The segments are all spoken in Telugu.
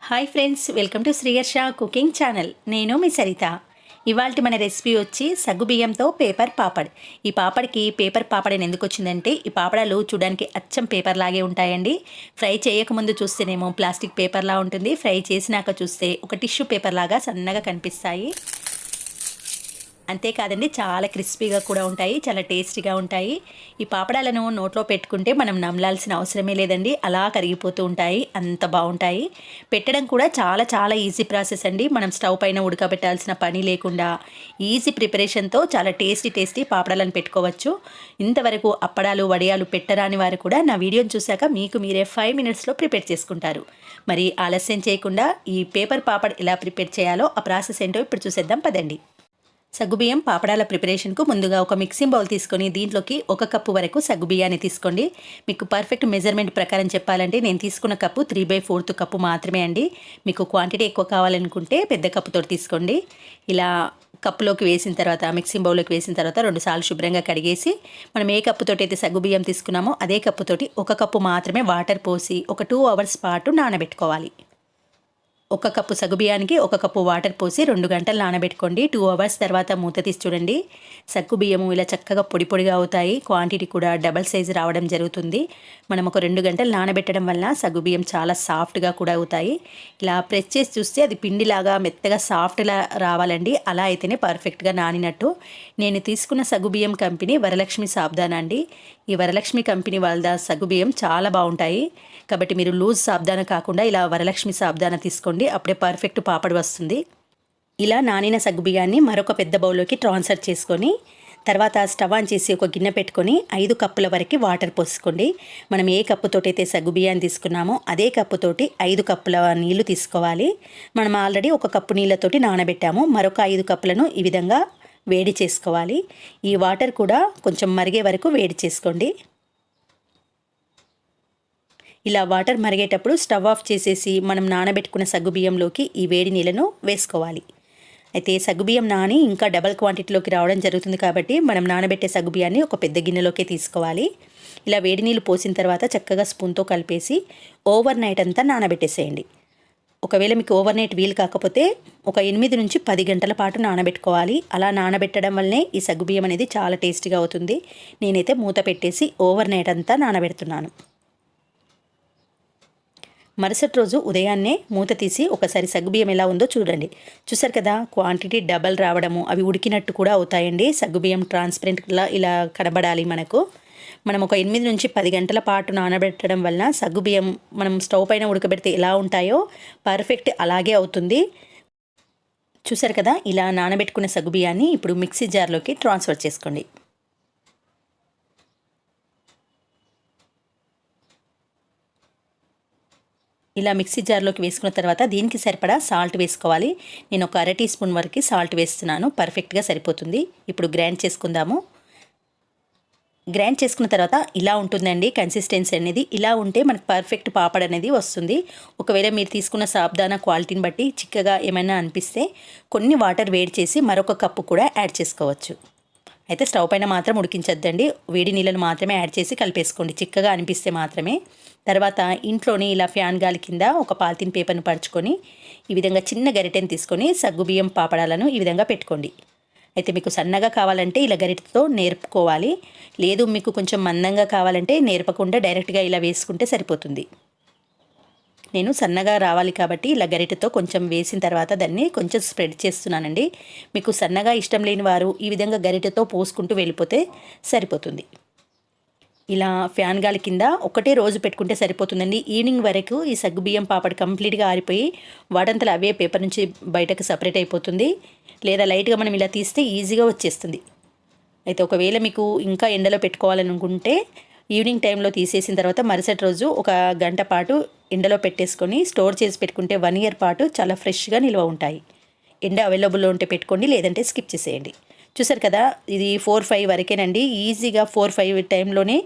Hi friends, welcome to Sriyarsha cooking channel. నేను మీ సరిత. ఇవాళ మన రెసిపీ వచ్చి సగ్గుబియ్యంతో పేపర్ పాపడ్. ఈ పాపడ్కి పేపర్ పాపడ్ అని ఎందుకు వచ్చిందంటే, ఈ పాపడాలు చూడడానికి అచ్చం పేపర్ లాగే ఉంటాయండి. ఫ్రై చేయకముందు చూస్తేనేమో ప్లాస్టిక్ పేపర్లా ఉంటుంది, ఫ్రై చేసినాక చూస్తే ఒక టిష్యూ పేపర్ లాగా సన్నగా కనిపిస్తాయి. అంతేకాదండి, చాలా క్రిస్పీగా కూడా ఉంటాయి, చాలా టేస్టీగా ఉంటాయి. ఈ పాపడాలను నోట్లో పెట్టుకుంటే మనం నమలాల్సిన అవసరమే లేదండి, అలా కరిగిపోతూ ఉంటాయి, అంత బాగుంటాయి. పెట్టడం కూడా చాలా చాలా ఈజీ ప్రాసెస్ అండి. మనం స్టవ్ పైన ఉడకబెట్టాల్సిన పని లేకుండా ఈజీ ప్రిపరేషన్తో చాలా టేస్టీ పాపడాలను పెట్టుకోవచ్చు. ఇంతవరకు అప్పడాలు వడియాలు పెట్టరాని వారు కూడా నా వీడియోని చూశాక మీకు మీరే 5 మినిట్స్లో ప్రిపేర్ చేసుకుంటారు. మరి ఆలస్యం చేయకుండా ఈ పేపర్ పాపడ్ ఎలా ప్రిపేర్ చేయాలో ఆ ప్రాసెస్ ఏంటో ఇప్పుడు చూసేద్దాం పదండి. సగ్గుబియ్యం పాపడాల ప్రిపరేషన్కు ముందుగా ఒక మిక్సింగ్ బౌల్ తీసుకొని దీంట్లోకి 1 కప్పు వరకు సగ్గుబియ్యాన్ని తీసుకోండి. మీకు పర్ఫెక్ట్ మెజర్మెంట్ ప్రకారం చెప్పాలంటే నేను తీసుకున్న కప్పు 3/4 కప్పు మాత్రమే అండి. మీకు క్వాంటిటీ ఎక్కువ కావాలనుకుంటే పెద్ద కప్పుతో తీసుకోండి. ఇలా కప్పులోకి వేసిన తర్వాత, మిక్సింగ్ బౌల్లోకి వేసిన తర్వాత 2 సార్లు శుభ్రంగా కడిగేసి, మనం ఏ కప్పుతోటి అయితే సగ్గుబియ్యం తీసుకున్నామో అదే కప్పుతోటి 1 కప్పు మాత్రమే వాటర్ పోసి ఒక 2 అవర్స్ పాటు నానబెట్టుకోవాలి. 1 కప్పు సగ్గుబియ్యానికి 1 కప్పు వాటర్ పోసి 2 గంటలు నానబెట్టుకోండి. 2 అవర్స్ తర్వాత మూత తీసి చూడండి. సగ్గుబియ్యము ఇలా చక్కగా పొడి పొడిగా అవుతాయి. క్వాంటిటీ కూడా డబల్ సైజు రావడం జరుగుతుంది. మనం ఒక 2 గంటలు నానబెట్టడం వల్ల సగ్గుబియ్యం చాలా సాఫ్ట్గా కూడా అవుతాయి. ఇలా ప్రెస్ చేసి చూస్తే అది పిండిలాగా మెత్తగా సాఫ్ట్లా రావాలండి. అలా అయితేనే పర్ఫెక్ట్గా నానినట్టు. నేను తీసుకున్న సగ్గుబియ్యం కంపెనీ వరలక్ష్మి సాబ్దానా అండి. ఈ వరలక్ష్మి కంపెనీ వాళ్ళ సగ్గుబియ్యం చాలా బాగుంటాయి. కాబట్టి మీరు లూజ్ సాబ్దానా కాకుండా ఇలా వరలక్ష్మి సాబ్దానా తీసుకోండి, అప్పుడే పర్ఫెక్ట్ పాపడ్ వస్తుంది. ఇలా నానిన సగ్గుబియ్యాన్ని మరొక పెద్ద బౌల్లోకి ట్రాన్స్ఫర్ చేసుకొని తర్వాత స్టవ్ ఆన్ చేసి ఒక గిన్నె పెట్టుకొని 5 కప్పుల వరకు వాటర్ పోసుకోండి. మనం ఏ కప్పుతోటైతే సగ్గుబియ్యాన్ని తీసుకున్నామో అదే కప్పుతోటి 5 కప్పుల నీళ్లు తీసుకోవాలి. మనం ఆల్రెడీ 1 కప్పు నీళ్ళతోటి నానబెట్టాము. మరొక 5 కప్పులను ఈ విధంగా వేడి చేసుకోవాలి. ఈ వాటర్ కూడా కొంచెం మరిగే వరకు వేడి చేసుకోండి. ఇలా వాటర్ మరిగేటప్పుడు స్టవ్ ఆఫ్ చేసేసి మనం నానబెట్టుకున్న సగ్గుబియ్యంలోకి ఈ వేడి నీళ్ళను వేసుకోవాలి. అయితే సగ్గుబియ్యం నాని ఇంకా డబల్ క్వాంటిటీలోకి రావడం జరుగుతుంది కాబట్టి మనం నానబెట్టే సగ్గుబియ్యాన్ని ఒక పెద్ద గిన్నెలోకి తీసుకోవాలి. ఇలా వేడి నీళ్ళు పోసిన తర్వాత చక్కగా స్పూన్తో కలిపేసి ఓవర్ నైట్ అంతా నానబెట్టేసేయండి. ఒకవేళ మీకు ఓవర్ నైట్ వీలు కాకపోతే ఒక 8 నుంచి 10 గంటల పాటు నానబెట్టుకోవాలి. అలా నానబెట్టడం వల్లనే ఈ సగ్గుబియ్యం అనేది చాలా టేస్టీగా అవుతుంది. నేనైతే మూత పెట్టేసి ఓవర్ నైట్ అంతా నానబెడుతున్నాను. మరుసటి రోజు ఉదయాన్నే మూత తీసి ఒకసారి సగ్గుబియ్యం ఎలా ఉందో చూడండి. చూసారు కదా, క్వాంటిటీ డబల్ రావడము, అవి ఉడికినట్టు కూడా అవుతాయండి. సగ్గుబియ్యం ట్రాన్స్పరెంట్గా ఇలా కనబడాలి మనకు. మనం ఒక 8 నుంచి 10 గంటల పాటు నానబెట్టడం వలన సగ్గుబియ్యం మనం స్టవ్ పైన ఉడకబెడితే ఎలా ఉంటాయో పర్ఫెక్ట్ అలాగే అవుతుంది. చూసారు కదా, ఇలా నానబెట్టుకున్న సగ్గుబియ్యాన్ని ఇప్పుడు మిక్సీ జార్లోకి ట్రాన్స్ఫర్ చేసుకోండి. ఇలా మిక్సీ జార్లోకి వేసుకున్న తర్వాత దీనికి సరిపడా సాల్ట్ వేసుకోవాలి. నేను ఒక 1/2 టీ స్పూన్ వరకు సాల్ట్ వేస్తున్నాను, పర్ఫెక్ట్గా సరిపోతుంది. ఇప్పుడు గ్రైండ్ చేసుకుందాము. గ్రైండ్ చేసుకున్న తర్వాత ఇలా ఉంటుందండి కన్సిస్టెన్సీ అనేది. ఇలా ఉంటే మనకు పర్ఫెక్ట్ పాపడ్ అనేది వస్తుంది. ఒకవేళ మీరు తీసుకున్న సాబ్దానా క్వాలిటీని బట్టి చిక్కగా ఏమైనా అనిపిస్తే కొన్ని వాటర్ వేడి చేసి మరొక కప్పు కూడా యాడ్ చేసుకోవచ్చు. అయితే స్టవ్ పైన మాత్రం ఉడికించొద్దండి, వేడి నీళ్ళను మాత్రమే యాడ్ చేసి కలిపేసుకోండి, చిక్కగా అనిపిస్తే మాత్రమే. తర్వాత ఇంట్లోనే ఇలా ఫ్యాన్ గాలి కింద ఒక పాలిథిన్ పేపర్ను పరుచుకొని ఈ విధంగా చిన్న గరిటెని తీసుకొని సగ్గుబియ్యం పాపడాలను ఈ విధంగా పెట్టుకోండి. అయితే మీకు సన్నగా కావాలంటే ఇలా గరిటెతో నేర్పుకోవాలి, లేదు మీకు కొంచెం మందంగా కావాలంటే నేర్పకుండా డైరెక్ట్గా ఇలా వేసుకుంటే సరిపోతుంది. నేను సన్నగా రావాలి కాబట్టి ఇలా గరిటెతో కొంచెం వేసిన తర్వాత దాన్ని కొంచెం స్ప్రెడ్ చేస్తున్నానండి. మీకు సన్నగా ఇష్టం లేని వారు ఈ విధంగా గరిటెతో పోసుకుంటూ వెళ్ళిపోతే సరిపోతుంది. ఇలా ఫ్యాన్ గాలి కింద ఒకటే రోజు పెట్టుకుంటే సరిపోతుందండి. ఈవినింగ్ వరకు ఈ సగ్గుబియ్యం పాపడ్ కంప్లీట్గా ఆరిపోయి వాటంతలో అవే పేపర్ నుంచి బయటకు సపరేట్ అయిపోతుంది. లేదా లైట్గా మనం ఇలా తీస్తే ఈజీగా వచ్చేస్తుంది. అయితే ఒకవేళ మీకు ఇంకా ఎండలో పెట్టుకోవాలనుకుంటే ఈవినింగ్ టైంలో తీసేసిన తర్వాత మరుసటి రోజు ఒక గంట పాటు ఎండలో పెట్టేసుకొని స్టోర్ చేసి పెట్టుకుంటే 1 ఇయర్ పాటు చాలా ఫ్రెష్గా నిల్వ ఉంటాయి. ఎండ అవైలబుల్లో ఉంటే పెట్టుకోండి, లేదంటే స్కిప్ చేసేయండి. చూసారు కదా, ఇది 4-5 వరకేనండి. ఈజీగా 4-5 టైంలోనే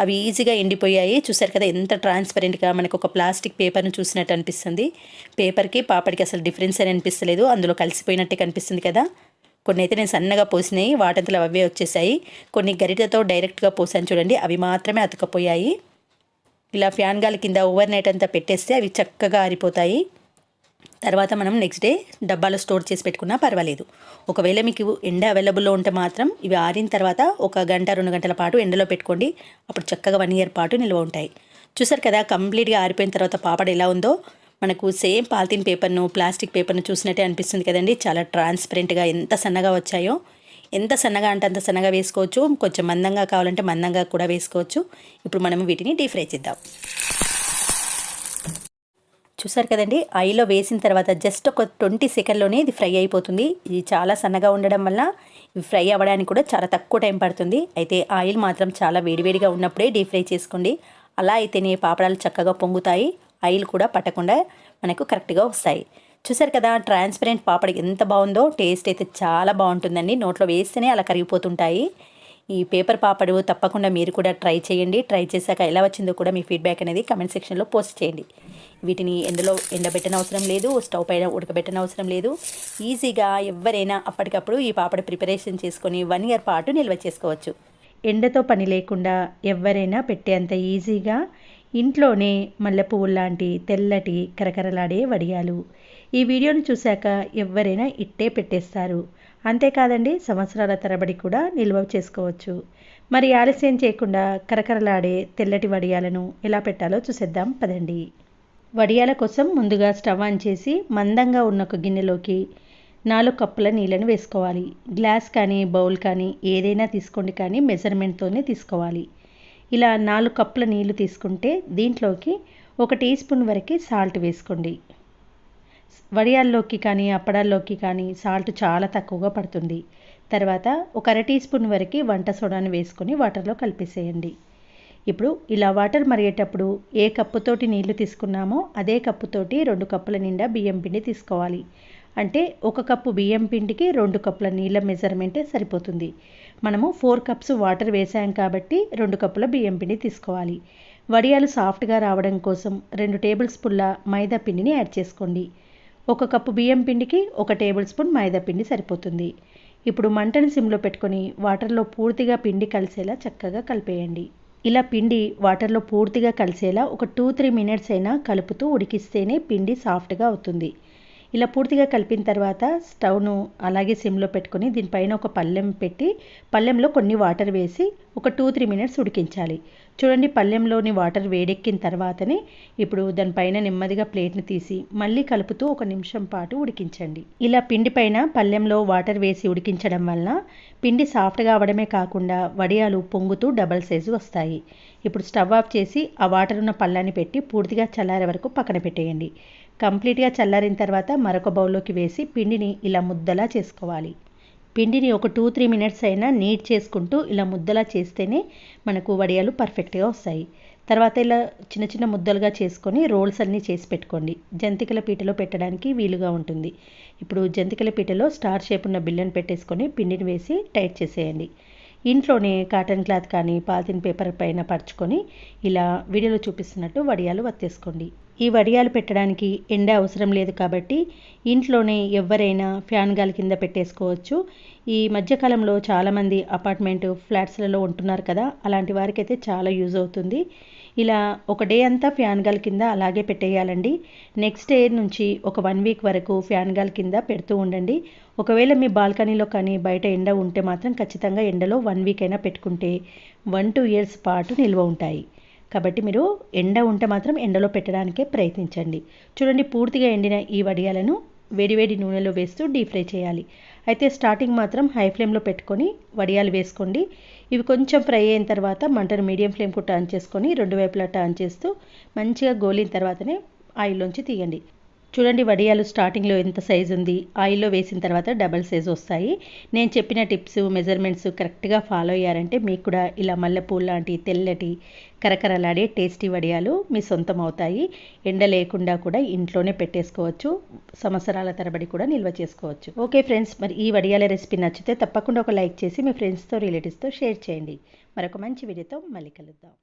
అవి ఈజీగా ఎండిపోయాయి. చూసారు కదా ఎంత ట్రాన్స్పరెంట్గా మనకు ఒక ప్లాస్టిక్ పేపర్ను చూసినట్టు అనిపిస్తుంది. పేపర్కి పాపడికి అసలు డిఫరెన్స్ అని అనిపిస్తలేదు, అందులో కలిసిపోయినట్టే కనిపిస్తుంది కదా. కొన్ని అయితే నేను సన్నగా పోసినాయి, వాటంతలో అవే వచ్చేసాయి. కొన్ని గరిటెతో డైరెక్ట్గా పోసాను చూడండి, అవి మాత్రమే అతుకపోయాయి. ఇలా ఫ్యాన్ గాలి కింద ఓవర్ నైట్ అంతా పెట్టేస్తే అవి చక్కగా ఆరిపోతాయి. తర్వాత మనం నెక్స్ట్ డే డబ్బాలో స్టోర్ చేసి పెట్టుకున్నా పర్వాలేదు. ఒకవేళ మీకు ఎండ అవైలబుల్లో ఉంటే మాత్రం ఇవి ఆరిన తర్వాత 1 గంట 2 గంటల పాటు ఎండలో పెట్టుకోండి. అప్పుడు చక్కగా 1 ఇయర్ పాటు నిల్వ ఉంటాయి. చూసారు కదా, కంప్లీట్గా ఆరిపోయిన తర్వాత పాపడ ఎలా ఉందో. మనకు సేమ్ పాలిథిన్ పేపర్ను, ప్లాస్టిక్ పేపర్ను చూసినట్టే అనిపిస్తుంది కదండి. చాలా ట్రాన్స్పరెంట్గా ఎంత సన్నగా వచ్చాయో. ఎంత సన్నగా అంటే అంత సన్నగా వేసుకోవచ్చు. కొంచెం మందంగా కావాలంటే మందంగా కూడా వేసుకోవచ్చు. ఇప్పుడు మనం వీటిని డీప్ ఫ్రై చేద్దాం. చూసారు కదండి, ఆయిల్లో వేసిన తర్వాత జస్ట్ ఒక 20 సెకండ్లోనే ఇది ఫ్రై అయిపోతుంది. ఇది చాలా సన్నగా ఉండడం వల్ల ఇవి ఫ్రై అవ్వడానికి కూడా చాలా తక్కువ టైం పడుతుంది. అయితే ఆయిల్ మాత్రం చాలా వేడివేడిగా ఉన్నప్పుడే డీప్ ఫ్రై చేసుకోండి. అలా అయితేనే పాపడాలు చక్కగా పొంగుతాయి. ఆయిల్ కూడా పట్టకుండా మనకు కరెక్ట్గా వస్తాయి. చూసారు కదా, ట్రాన్స్పరెంట్ పాపడ ఎంత బాగుందో. టేస్ట్ అయితే చాలా బాగుంటుందండి. నోట్లో వేస్తేనే అలా కరిగిపోతుంటాయి. ఈ పేపర్ పాపడు తప్పకుండా మీరు కూడా ట్రై చేయండి. ట్రై చేశాక ఎలా వచ్చిందో కూడా మీ ఫీడ్బ్యాక్ అనేది కమెంట్ సెక్షన్లో పోస్ట్ చేయండి. వీటిని ఎండలో ఎండబెట్టన అవసరం లేదు, స్టవ్ పైన ఉడకబెట్టన అవసరం లేదు. ఈజీగా ఎవరైనా అప్పటికప్పుడు ఈ పాపడ ప్రిపరేషన్ చేసుకొని 1 ఇయర్ పాటు నిల్వ చేసుకోవచ్చు. ఎండతో పని లేకుండా ఎవరైనా పెట్టేంత ఈజీగా ఇంట్లోనే మల్లెపువ్వులు లాంటి తెల్లటి కరకరలాడే వడియాలు. ఈ వీడియోను చూశాక ఎవరైనా ఇట్టే పెట్టేస్తారు. అంతేకాదండి, సంవత్సరాల తరబడి కూడా నిల్వ చేసుకోవచ్చు. మరి ఆలస్యం చేయకుండా కరకరలాడే తెల్లటి వడియాలను ఎలా పెట్టాలో చూసేద్దాం పదండి. వడియాల కోసం ముందుగా స్టవ్ ఆన్ చేసి మందంగా ఉన్న ఒక గిన్నెలోకి 4 కప్పుల నీళ్ళను వేసుకోవాలి. గ్లాస్ కానీ బౌల్ కానీ ఏదైనా తీసుకోండి, కానీ మెజర్మెంట్తోనే తీసుకోవాలి. ఇలా 4 కప్పుల నీళ్లు తీసుకుంటే దీంట్లోకి 1 టీ స్పూన్ వరకు సాల్ట్ వేసుకోండి. వడియాల్లోకి కానీ అప్పడాల్లోకి కానీ సాల్ట్ చాలా తక్కువగా పడుతుంది. తర్వాత 1 అర టీ స్పూన్ వరకు వంట సోడాను వేసుకొని వాటర్లో కలిపేసేయండి. ఇప్పుడు ఇలా వాటర్ మరిగేటప్పుడు ఏ కప్పుతోటి నీళ్లు తీసుకున్నామో అదే కప్పుతోటి 2 కప్పుల నిండా బియ్యం పిండి తీసుకోవాలి. అంటే 1 కప్పు బియ్యం పిండికి 2 కప్పుల నీళ్ళ మెజర్మెంట్ సరిపోతుంది. మనము 4 కప్స్ వాటర్ వేసాం కాబట్టి 2 కప్పుల బియ్యం పిండి తీసుకోవాలి. వడియాలు సాఫ్ట్గా రావడం కోసం 2 టేబుల్ స్పూన్ల మైదా పిండిని యాడ్ చేసుకోండి. 1 కప్పు బియ్యం పిండికి 1 టేబుల్ స్పూన్ మైదా పిండి సరిపోతుంది. ఇప్పుడు మంటను సిమ్లో పెట్టుకొని వాటర్లో పూర్తిగా పిండి కలిసేలా చక్కగా కలిపేయండి. ఇలా పిండి వాటర్లో పూర్తిగా కలిసేలా ఒక 2-3 మినిట్స్ అయినా కలుపుతూ ఉడికిస్తేనే పిండి సాఫ్ట్గా అవుతుంది. ఇలా పూర్తిగా కలిపిన తర్వాత స్టవ్ను అలాగే సిమ్లో పెట్టుకొని దీనిపైన ఒక పళ్ళెం పెట్టి పళ్ళెంలో కొన్ని వాటర్ వేసి ఒక 2-3 మినిట్స్ ఉడికించాలి. చూడండి, పళ్ళెంలోని వాటర్ వేడెక్కిన తర్వాతనే ఇప్పుడు దానిపైన నెమ్మదిగా ప్లేట్ని తీసి మళ్ళీ కలుపుతూ 1 నిమిషం పాటు ఉడికించండి. ఇలా పిండి పైన పళ్ళెంలో వాటర్ వేసి ఉడికించడం వల్ల పిండి సాఫ్ట్గా అవడమే కాకుండా వడియాలు పొంగుతూ డబల్ సైజు వస్తాయి. ఇప్పుడు స్టవ్ ఆఫ్ చేసి ఆ వాటర్ ఉన్న పళ్ళాన్ని పెట్టి పూర్తిగా చల్లారే వరకు పక్కన పెట్టేయండి. కంప్లీట్గా చల్లారిన తర్వాత మరొక బౌల్లోకి వేసి పిండిని ఇలా ముద్దలా చేసుకోవాలి. పిండిని ఒక 2-3 మినిట్స్ అయినా నీట్ చేసుకుంటూ ఇలా ముద్దలా చేస్తేనే మనకు వడియాలు పర్ఫెక్ట్గా వస్తాయి. తర్వాత ఇలా చిన్న చిన్న ముద్దలుగా చేసుకొని రోల్స్ అన్నీ చేసి పెట్టుకోండి. జంతికల పీటలో పెట్టడానికి వీలుగా ఉంటుంది. ఇప్పుడు జంతికల పీటలో స్టార్ షేప్ ఉన్న బిళ్ళను పెట్టేసుకొని పిండిని వేసి టైట్ చేసేయండి. ఇంట్లోనే కాటన్ క్లాత్ కానీ పాలిథిన్ పేపర్ పైన పరుచుకొని ఇలా వీడియోలో చూపిస్తున్నట్టు వడియాలు వత్తేసుకోండి. ఈ వడియాలు పెట్టడానికి ఎండ అవసరం లేదు కాబట్టి ఇంట్లోనే ఎవరైనా ఫ్యాన్ గాలి కింద పెట్టేసుకోవచ్చు. ఈ మధ్యకాలంలో చాలామంది అపార్ట్మెంట్ ఫ్లాట్స్లలో ఉంటున్నారు కదా, అలాంటి వారికైతే చాలా యూజ్ అవుతుంది. ఇలా ఒక డే అంతా ఫ్యాన్ గాలి కింద అలాగే పెట్టేయాలండి. నెక్స్ట్ డే నుంచి ఒక 1 వీక్ వరకు ఫ్యాన్ గాలి కింద పెడుతూ ఉండండి. ఒకవేళ మీ బాల్కనీలో కానీ బయట ఎండ ఉంటే మాత్రం ఖచ్చితంగా ఎండలో 1 వీక్ అయినా పెట్టుకుంటే 1-2 ఇయర్స్ పాటు నిల్వ ఉంటాయి. కాబట్టి మీరు ఎండ ఉంటే మాత్రం ఎండలో పెట్టడానికే ప్రయత్నించండి. చూడండి, పూర్తిగా ఎండిన ఈ వడియాలను వేడివేడి నూనెలో వేస్తూ డీప్ ఫ్రై చేయాలి. అయితే స్టార్టింగ్ మాత్రం హై ఫ్లేమ్లో పెట్టుకొని వడియాలు వేసుకోండి. ఇవి కొంచెం ఫ్రై అయిన తర్వాత మంటను మీడియం ఫ్లేమ్కు టర్న్ చేసుకొని 2 వైపులా టర్న్ చేస్తూ మంచిగా గోలిన తర్వాతనే ఆయిల్లోంచి తీయండి. చూడండి, వడియాలు స్టార్టింగ్లో ఎంత సైజు ఉంది, ఆయిల్లో వేసిన తర్వాత డబల్ సైజు వస్తాయి. నేను చెప్పిన టిప్స్ మెజర్మెంట్స్ కరెక్ట్గా ఫాలో అయ్యారంటే మీకు కూడా ఇలా మల్లెపూలు లాంటి తెల్లటి కరకరలాడే టేస్టీ వడియాలు మీ సొంతం అవుతాయి. ఎండ లేకుండా కూడా ఇంట్లోనే పెట్టేసుకోవచ్చు. సంవత్సరాల తరబడి కూడా నిల్వ చేసుకోవచ్చు. ఓకే ఫ్రెండ్స్, మరి ఈ వడియాల రెసిపీ నచ్చితే తప్పకుండా ఒక లైక్ చేసి మీ ఫ్రెండ్స్తో రిలేటివ్స్తో షేర్ చేయండి. మరొక మంచి వీడియోతో మళ్ళీ కలుద్దాం.